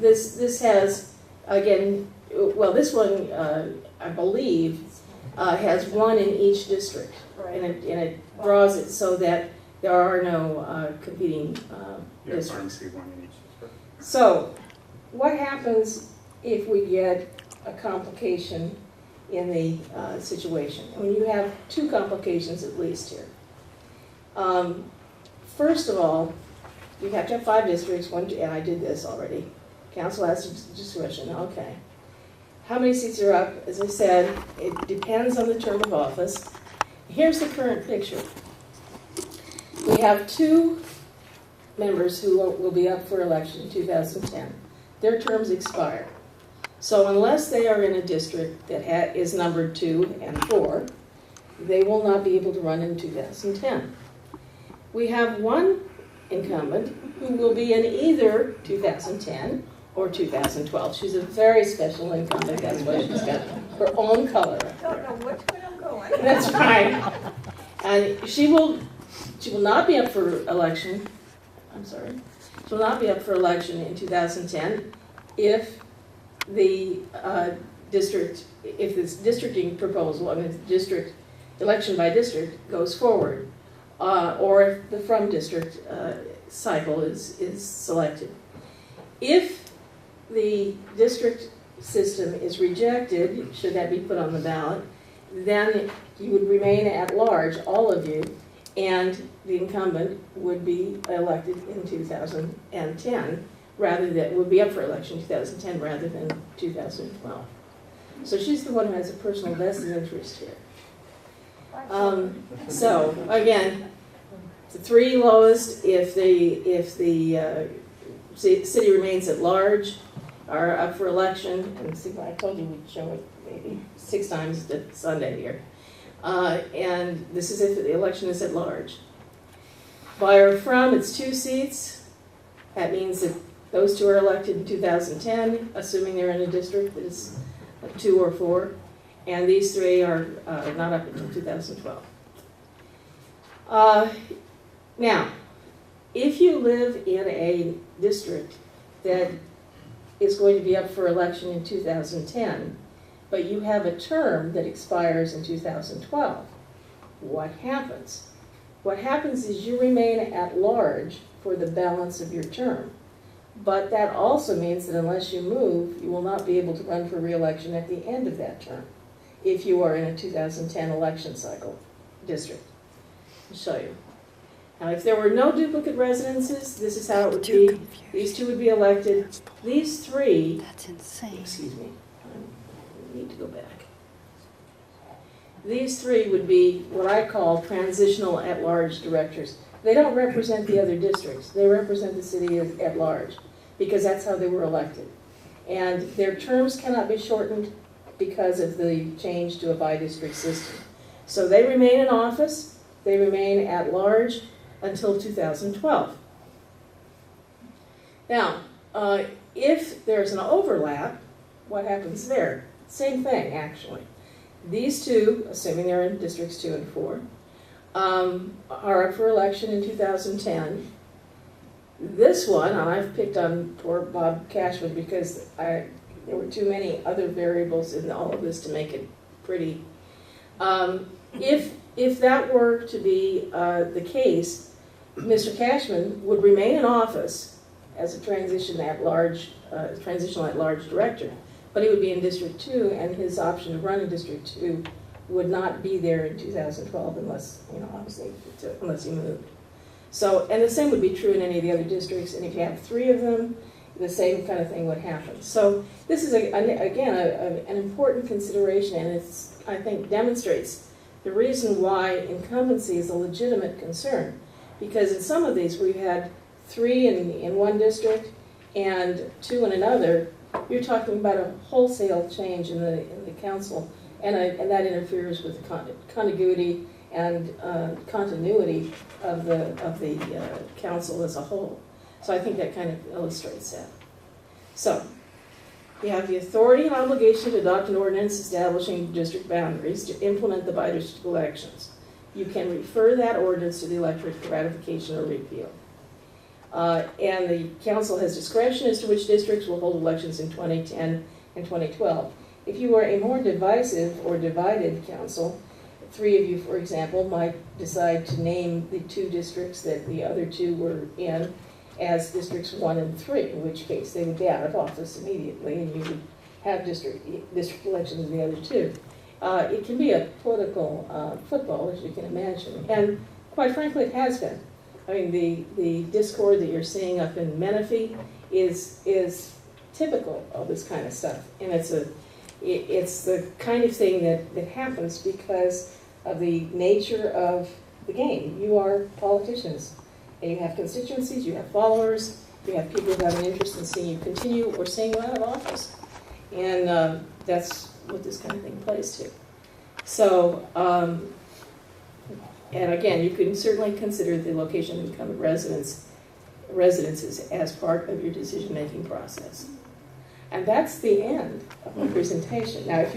this has, again, well, this one, I believe, has one in each district. Right. And it draws it so that there are no competing districts. Pharmacy, one in each district. So, what happens if we get a complication in the situation? When you have two complications at least here. First of all, you have to have 5 districts, and I did this already. Council has discretion, okay. How many seats are up? As I said, it depends on the term of office. Here's the current picture. We have 2 members who will be up for election in 2010. Their terms expire. So unless they are in a district that is numbered 2 and 4, they will not be able to run in 2010. We have 1 incumbent who will be in either 2010 or 2012. She's a very special incumbent. That's why she's got her own color. I don't know which way I'm going. That's right. And she will not be up for election. I'm sorry. She will not be up for election in 2010 if the if this districting proposal, I mean, district election by district goes forward, or if the from district cycle is selected. If the district system is rejected, should that be put on the ballot, then you would remain at large, all of you, and the incumbent would be elected in 2010, would be up for election in 2010 rather than 2012. So she's the one who has a personal vested interest here. So again, the 3 lowest, if the city remains at large, are up for election, and see, I told you we'd show it maybe 6 times to Sunday here. And this is if the election is at large. By or from, it's 2 seats. That means that those 2 are elected in 2010, assuming they're in a district that is 2 or 4. And these 3 are not up until 2012. Now, if you live in a district that is going to be up for election in 2010, but you have a term that expires in 2012, what happens? What happens is you remain at large for the balance of your term. But that also means that unless you move, you will not be able to run for re-election at the end of that term if you are in a 2010 election cycle district. I'll show you. Now, if there were no duplicate residences, this is how it would be. These 2 would be elected. These 3, That's insane. excuse me, I need to go back. These 3 would be what I call transitional at-large directors. They don't represent the other districts. They represent the city at large because that's how they were elected. And their terms cannot be shortened because of the change to a by-district system. So they remain in office. They remain at large until 2012. Now, if there's an overlap, what happens there? Same thing, actually. These 2, assuming they're in districts 2 and 4, are up for election in 2010. This one, and I've picked on poor Bob Cashman because there were too many other variables in all of this to make it pretty. If that were to be the case, Mr. Cashman would remain in office as a transitional at-large director, but he would be in District 2, and his option to run in District 2 would not be there in 2012 unless, obviously, unless he moved. So, and the same would be true in any of the other districts, and if you have 3 of them, the same kind of thing would happen. So this is, again, an important consideration, and it's, I think, demonstrates the reason why incumbency is a legitimate concern. Because in some of these, we've had 3 in one district and 2 in another, you're talking about a wholesale change in the council, and that interferes with the contiguity and continuity of the council as a whole. So I think that kind of illustrates that. So you have the authority and obligation to adopt an ordinance establishing district boundaries to implement the bi-district elections. You can refer that ordinance to the electorate for ratification or repeal. And the council has discretion as to which districts will hold elections in 2010 and 2012. If you are a more divisive or divided council, 3 of you, for example, might decide to name the 2 districts that the other 2 were in as districts 1 and 3, in which case they would be out of office immediately, and you would have district elections in the other 2. It can be a political football, as you can imagine, and quite frankly, it has been. I mean, the discord that you're seeing up in Menifee is typical of this kind of stuff, and it's the kind of thing that happens because of the nature of the game. You are politicians, and you have constituencies, you have followers, you have people who have an interest in seeing you continue or seeing you out of office, and that's what this kind of thing plays to. So, and again, you can certainly consider the location of incumbent residences as part of your decision-making process. And that's the end of my presentation. Now, if you want